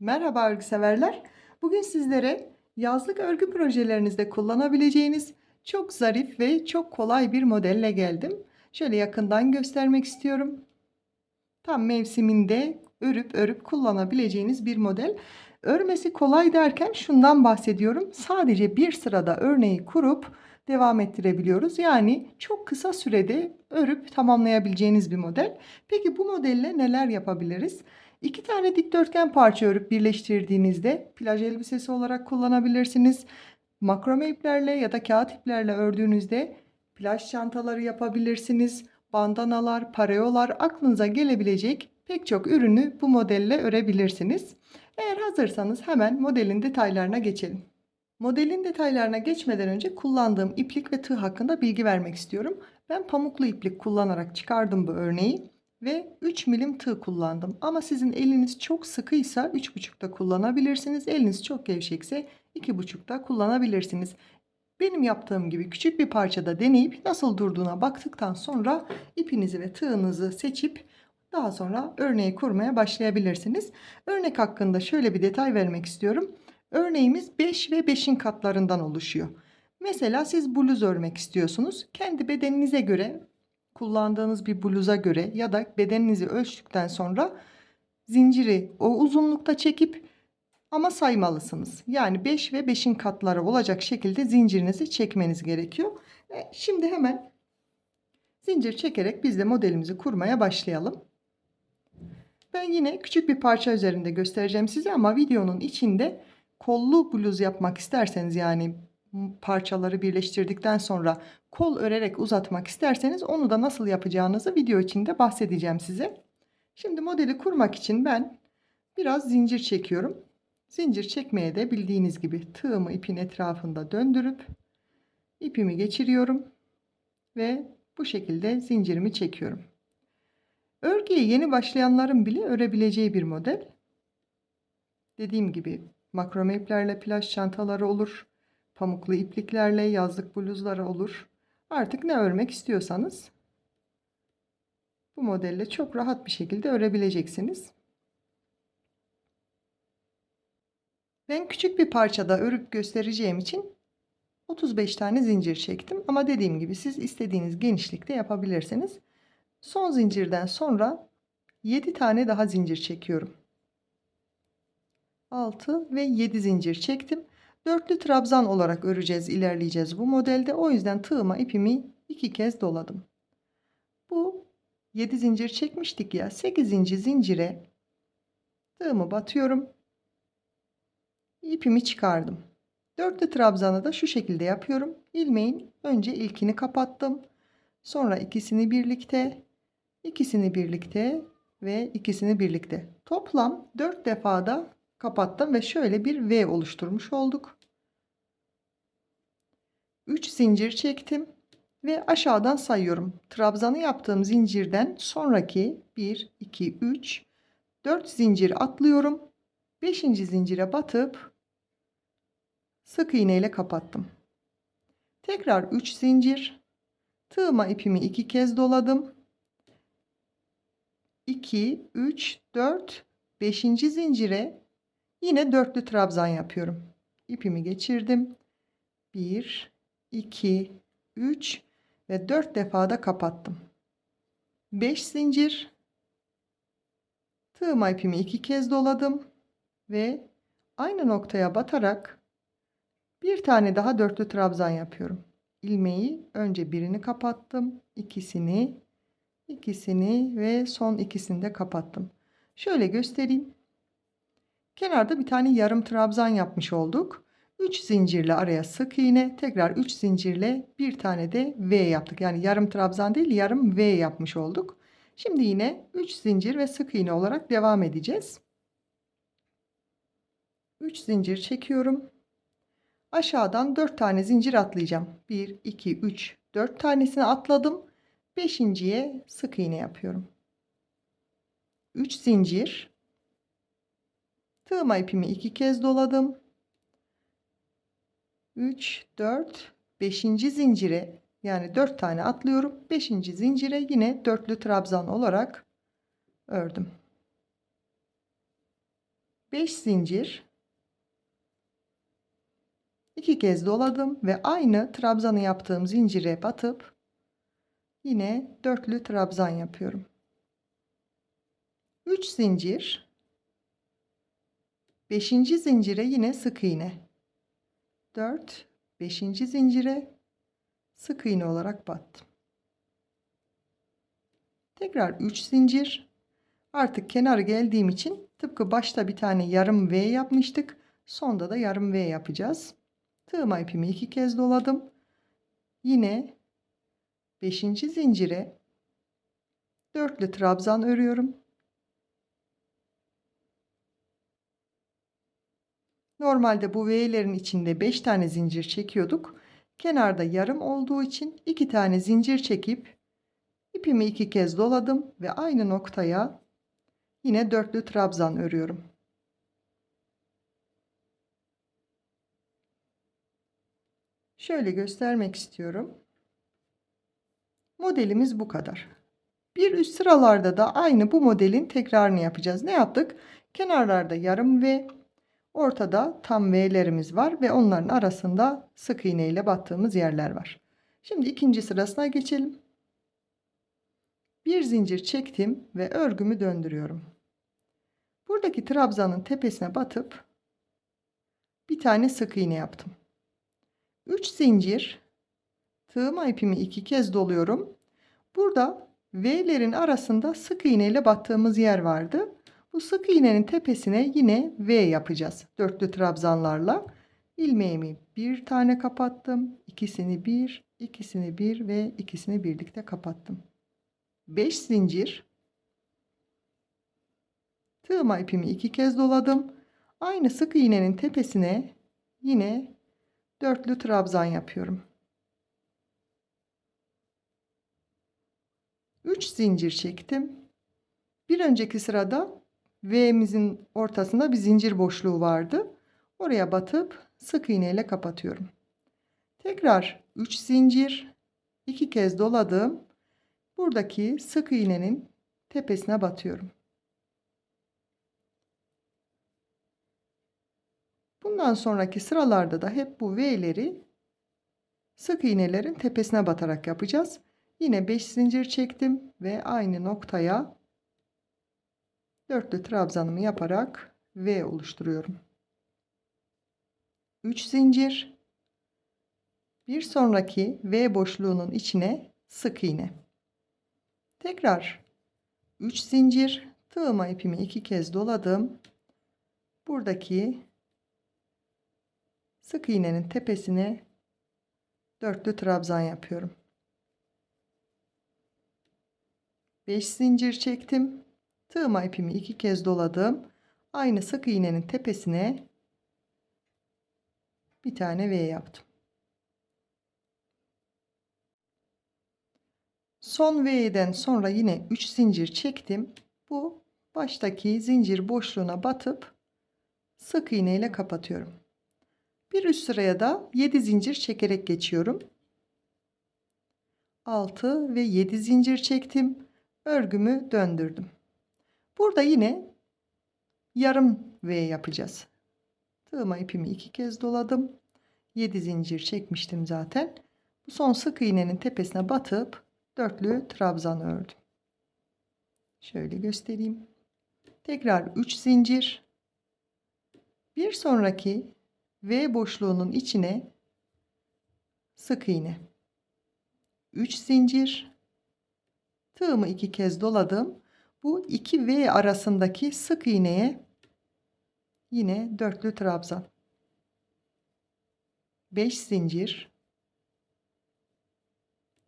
Merhaba örgü severler. Bugün sizlere yazlık örgü projelerinizde kullanabileceğiniz çok zarif ve çok kolay bir modelle geldim. Şöyle yakından göstermek istiyorum. Tam mevsiminde örüp örüp kullanabileceğiniz bir model. Örmesi kolay derken şundan bahsediyorum. Sadece bir sırada örneği kurup devam ettirebiliyoruz. Yani çok kısa sürede örüp tamamlayabileceğiniz bir model. Peki bu modelle neler yapabiliriz? İki tane dikdörtgen parça örüp birleştirdiğinizde plaj elbisesi olarak kullanabilirsiniz. Makrome iplerle ya da kağıt iplerle ördüğünüzde plaj çantaları yapabilirsiniz. Bandanalar, pareolar, aklınıza gelebilecek pek çok ürünü bu modelle örebilirsiniz. Eğer hazırsanız hemen modelin detaylarına geçelim. Modelin detaylarına geçmeden önce kullandığım iplik ve tığ hakkında bilgi vermek istiyorum. Ben pamuklu iplik kullanarak çıkardım bu örneği ve 3 milim tığ kullandım. Ama sizin eliniz çok sıkıysa 3,5'da kullanabilirsiniz. Eliniz çok gevşekse 2,5'da kullanabilirsiniz. Benim yaptığım gibi küçük bir parçada deneyip nasıl durduğuna baktıktan sonra ipinizi ve tığınızı seçip daha sonra örneği kurmaya başlayabilirsiniz. Örnek hakkında şöyle bir detay vermek istiyorum. Örneğimiz 5 ve 5'in katlarından oluşuyor. Mesela siz bluz örmek istiyorsunuz. Kendi bedeninize göre, kullandığınız bir bluza göre ya da bedeninizi ölçtükten sonra zinciri o uzunlukta çekip ama saymalısınız. Yani 5 ve 5'in katları olacak şekilde zincirinizi çekmeniz gerekiyor. Şimdi hemen zincir çekerek biz de modelimizi kurmaya başlayalım. Ben yine küçük bir parça üzerinde göstereceğim size ama videonun içinde kollu bluz yapmak isterseniz, yani parçaları birleştirdikten sonra kol örerek uzatmak isterseniz onu da nasıl yapacağınızı video içinde bahsedeceğim size. Şimdi modeli kurmak için ben biraz zincir çekiyorum. Zincir çekmeye de bildiğiniz gibi tığımı ipin etrafında döndürüp ipimi geçiriyorum ve bu şekilde zincirimi çekiyorum. Örgüye yeni başlayanların bile örebileceği bir model. Dediğim gibi makrome iplerle plaj çantaları olur. Pamuklu ipliklerle yazlık bluzları olur. Artık ne örmek istiyorsanız bu modelle çok rahat bir şekilde örebileceksiniz. Ben küçük bir parçada örüp göstereceğim için 35 tane zincir çektim. Ama dediğim gibi siz istediğiniz genişlikte yapabilirsiniz. Son zincirden sonra 7 tane daha zincir çekiyorum. 6 ve 7 zincir çektim. Dörtlü trabzan olarak öreceğiz, ilerleyeceğiz bu modelde. O yüzden tığıma ipimi 2 kez doladım. Bu 7 zincir çekmiştik ya, 8. zincire tığımı batıyorum. İpimi çıkardım. Dörtlü trabzanı da şu şekilde yapıyorum. İlmeğin önce ilkini kapattım. Sonra ikisini birlikte, ikisini birlikte ve ikisini birlikte. Toplam 4 defada kapattım ve şöyle bir V oluşturmuş olduk. 3 zincir çektim ve aşağıdan sayıyorum. Trabzanı yaptığım zincirden sonraki 1, 2, 3, 4 zincir atlıyorum. 5. zincire batıp sık iğne ile kapattım. Tekrar 3 zincir. Tığıma ipimi 2 kez doladım. 2, 3, 4, 5. zincire yine dörtlü trabzan yapıyorum. İpimi geçirdim. 1, 2, 3 ve 4 defada kapattım. 5 zincir. Tığıma ipimi 2 kez doladım ve aynı noktaya batarak bir tane daha dörtlü trabzan yapıyorum. İlmeği önce birini kapattım, ikisini ve son ikisini de kapattım. Şöyle göstereyim. Kenarda bir tane yarım trabzan yapmış olduk. 3 zincirle araya sık iğne, tekrar 3 zincirle bir tane de V yaptık. Yani yarım trabzan değil, yarım V yapmış olduk. Şimdi yine 3 zincir ve sık iğne olarak devam edeceğiz. 3 zincir çekiyorum. Aşağıdan 4 tane zincir atlayacağım. 1, 2, 3, 4 tanesini atladım. 5.'ye sık iğne yapıyorum. 3 zincir. Tığıma ipimi 2 kez doladım. 3, 4, 5. zincire, yani 4 tane atlıyorum. 5. zincire yine dörtlü trabzan olarak ördüm. 5 zincir, 2 kez doladım ve aynı trabzanı yaptığım zincire batıp yine dörtlü trabzan yapıyorum. 3 zincir, 5. zincire yine sık iğne. 4, 5. zincire sık iğne olarak battım. Tekrar 3 zincir. Artık kenar geldiğim için tıpkı başta bir tane yarım V yapmıştık. Sonda da yarım V yapacağız. Tığıma ipimi 2 kez doladım. Yine 5. zincire dörtlü trabzan örüyorum. Normalde bu V'lerin içinde 5 tane zincir çekiyorduk. Kenarda yarım olduğu için 2 tane zincir çekip ipimi 2 kez doladım ve aynı noktaya yine dörtlü trabzan örüyorum. Şöyle göstermek istiyorum. Modelimiz bu kadar. Bir üst sıralarda da aynı bu modelin tekrarını yapacağız. Ne yaptık? Kenarlarda yarım V, ortada tam V'lerimiz var ve onların arasında sık iğne ile battığımız yerler var. Şimdi ikinci sırasına geçelim. Bir zincir çektim ve örgümü döndürüyorum. Buradaki trabzanın tepesine batıp bir tane sık iğne yaptım. 3 zincir, tığıma ipimi 2 kez doluyorum. Burada V'lerin arasında sık iğne ile battığımız yer vardı. Bu sık iğnenin tepesine yine V yapacağız. Dörtlü trabzanlarla. İlmeğimi bir tane kapattım. İkisini bir, ikisini bir ve ikisini birlikte kapattım. 5 zincir. Tığıma ipimi 2 kez doladım. Aynı sık iğnenin tepesine yine dörtlü trabzan yapıyorum. 3 zincir çektim. Bir önceki sırada V'mizin ortasında bir zincir boşluğu vardı. Oraya batıp sık iğne ile kapatıyorum. Tekrar 3 zincir, 2 kez doladım. Buradaki sık iğnenin tepesine batıyorum. Bundan sonraki sıralarda da hep bu V'leri sık iğnelerin tepesine batarak yapacağız. Yine 5 zincir çektim ve aynı noktaya dörtlü trabzanımı yaparak V oluşturuyorum. 3 zincir, bir sonraki V boşluğunun içine sık iğne. Tekrar 3 zincir, tığıma ipimi 2 kez doladım. Buradaki sık iğnenin tepesine dörtlü trabzan yapıyorum. 5 zincir çektim. Tığıma ipimi 2 kez doladım. Aynı sık iğnenin tepesine bir tane V yaptım. Son V'den sonra yine 3 zincir çektim. Bu baştaki zincir boşluğuna batıp sık iğne ile kapatıyorum. Bir üst sıraya da 7 zincir çekerek geçiyorum. 6 ve 7 zincir çektim. Örgümü döndürdüm. Burada yine yarım V yapacağız. Tığıma ipimi 2 kez doladım. 7 zincir çekmiştim zaten. Bu son sık iğnenin tepesine batıp dörtlü trabzan ördüm. Şöyle göstereyim. Tekrar 3 zincir. Bir sonraki V boşluğunun içine sık iğne. 3 zincir. Tığımı 2 kez doladım. Bu 2 V arasındaki sık iğneye yine dörtlü trabzan. 5 zincir.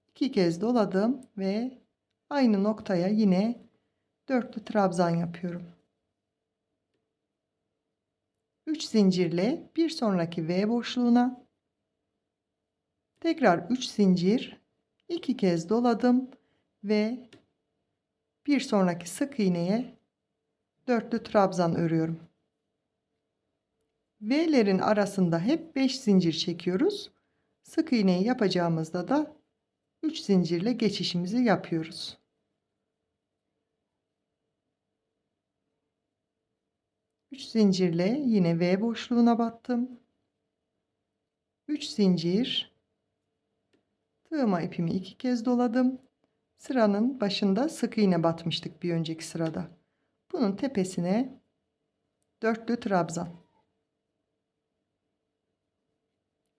2 kez doladım ve aynı noktaya yine dörtlü trabzan yapıyorum. 3 zincirle bir sonraki V boşluğuna tekrar 3 zincir, 2 kez doladım ve bir sonraki sık iğneye dörtlü trabzan örüyorum. V'lerin arasında hep 5 zincir çekiyoruz. Sık iğneyi yapacağımızda da 3 zincirle geçişimizi yapıyoruz. 3 zincirle yine V boşluğuna battım. 3 zincir, tığıma ipimi 2 kez doladım. Sıranın başında sık iğne batmıştık bir önceki sırada. Bunun tepesine dörtlü trabzan.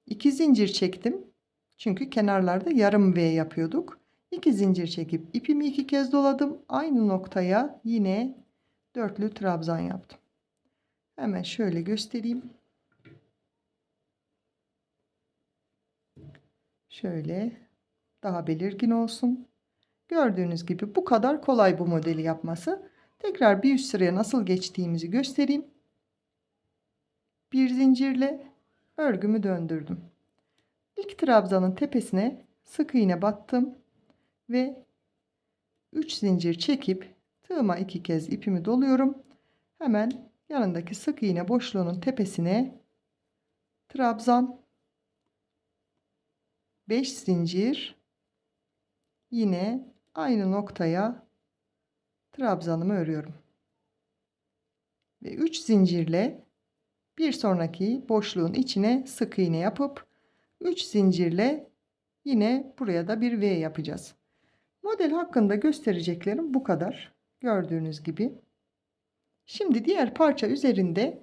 2 zincir çektim. Çünkü kenarlarda yarım V yapıyorduk. 2 zincir çekip ipimi 2 kez doladım. Aynı noktaya yine dörtlü trabzan yaptım. Hemen şöyle göstereyim. Şöyle daha belirgin olsun. Gördüğünüz gibi bu kadar kolay bu modeli yapması. Tekrar bir üst sıraya nasıl geçtiğimizi göstereyim. Bir zincirle örgümü döndürdüm. İlk trabzanın tepesine sık iğne battım ve 3 zincir çekip tığıma 2 kez ipimi doluyorum. Hemen yanındaki sık iğne boşluğunun tepesine trabzan, 5 zincir, yine aynı noktaya trabzanımı örüyorum. Ve 3 zincirle bir sonraki boşluğun içine sık iğne yapıp 3 zincirle yine buraya da bir V yapacağız. Model hakkında göstereceklerim bu kadar. Gördüğünüz gibi. Şimdi diğer parça üzerinde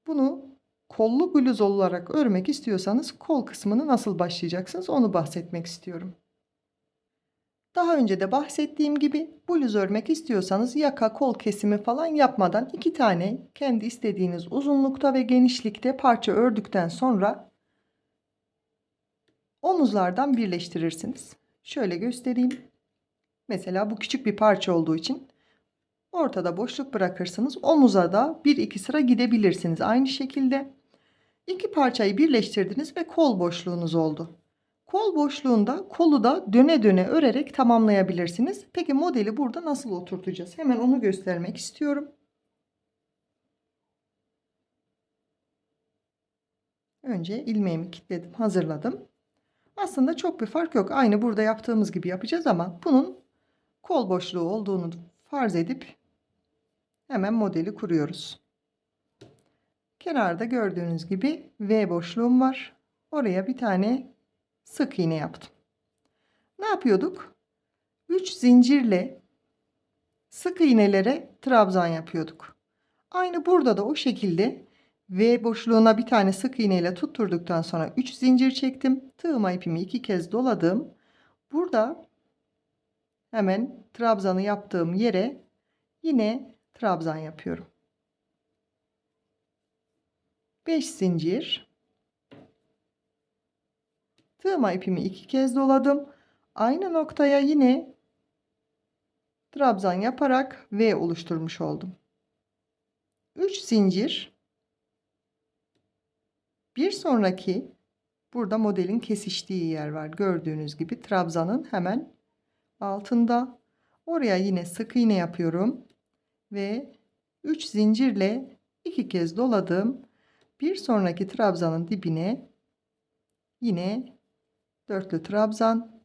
bunu kollu bluz olarak örmek istiyorsanız kol kısmını nasıl başlayacaksınız onu bahsetmek istiyorum. Daha önce de bahsettiğim gibi bluz örmek istiyorsanız yaka kol kesimi falan yapmadan 2 tane kendi istediğiniz uzunlukta ve genişlikte parça ördükten sonra omuzlardan birleştirirsiniz. Şöyle göstereyim. Mesela bu küçük bir parça olduğu için ortada boşluk bırakırsınız. Omuza da 1-2 sıra gidebilirsiniz. Aynı şekilde iki parçayı birleştirdiniz ve kol boşluğunuz oldu. Kol boşluğunda kolu da döne döne örerek tamamlayabilirsiniz. Peki modeli burada nasıl oturtacağız? Hemen onu göstermek istiyorum. Önce ilmeğimi kilitledim, hazırladım. Aslında çok bir fark yok. Aynı burada yaptığımız gibi yapacağız ama bunun kol boşluğu olduğunu farz edip hemen modeli kuruyoruz. Kenarda gördüğünüz gibi V boşluğum var. Oraya bir tane sık iğne yaptım. Ne yapıyorduk? 3 zincirle sık iğnelere trabzan yapıyorduk. Aynı burada da o şekilde V boşluğuna bir tane sık iğne ile tutturduktan sonra 3 zincir çektim. Tığıma ipimi 2 kez doladım. Burada hemen trabzanı yaptığım yere yine trabzan yapıyorum. 5 zincir. Tığıma ipimi 2 kez doladım. Aynı noktaya yine trabzan yaparak V oluşturmuş oldum. 3 zincir. Bir sonraki burada modelin kesiştiği yer var. Gördüğünüz gibi trabzanın hemen altında. Oraya yine sık iğne yapıyorum ve 3 zincirle 2 kez doladım. Bir sonraki trabzanın dibine yine dörtlü trabzan,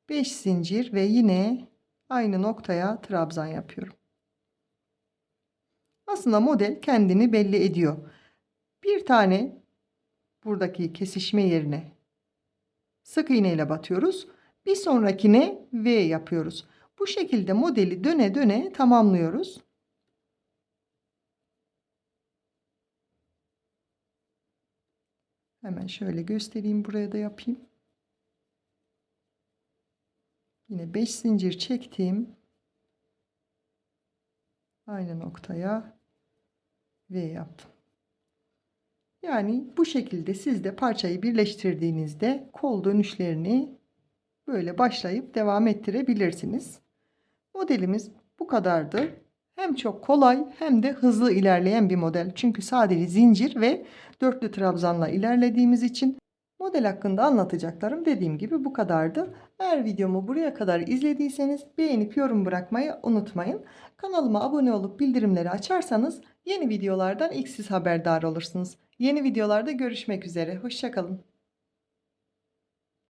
5 zincir ve yine aynı noktaya trabzan yapıyorum. Aslında model kendini belli ediyor. Bir tane buradaki kesişme yerine sık iğne ile batıyoruz. Bir sonrakine V yapıyoruz. Bu şekilde modeli döne döne tamamlıyoruz. Hemen şöyle göstereyim, buraya da yapayım. Yine 5 zincir çektim. Aynı noktaya V yaptım. Yani bu şekilde siz de parçayı birleştirdiğinizde kol dönüşlerini böyle başlayıp devam ettirebilirsiniz. Modelimiz bu kadardı. Hem çok kolay hem de hızlı ilerleyen bir model. Çünkü sadece zincir ve dörtlü trabzanla ilerlediğimiz için model hakkında anlatacaklarım dediğim gibi bu kadardı. Eğer videomu buraya kadar izlediyseniz beğenip yorum bırakmayı unutmayın. Kanalıma abone olup bildirimleri açarsanız yeni videolardan ilk siz haberdar olursunuz. Yeni videolarda görüşmek üzere. Hoşça kalın.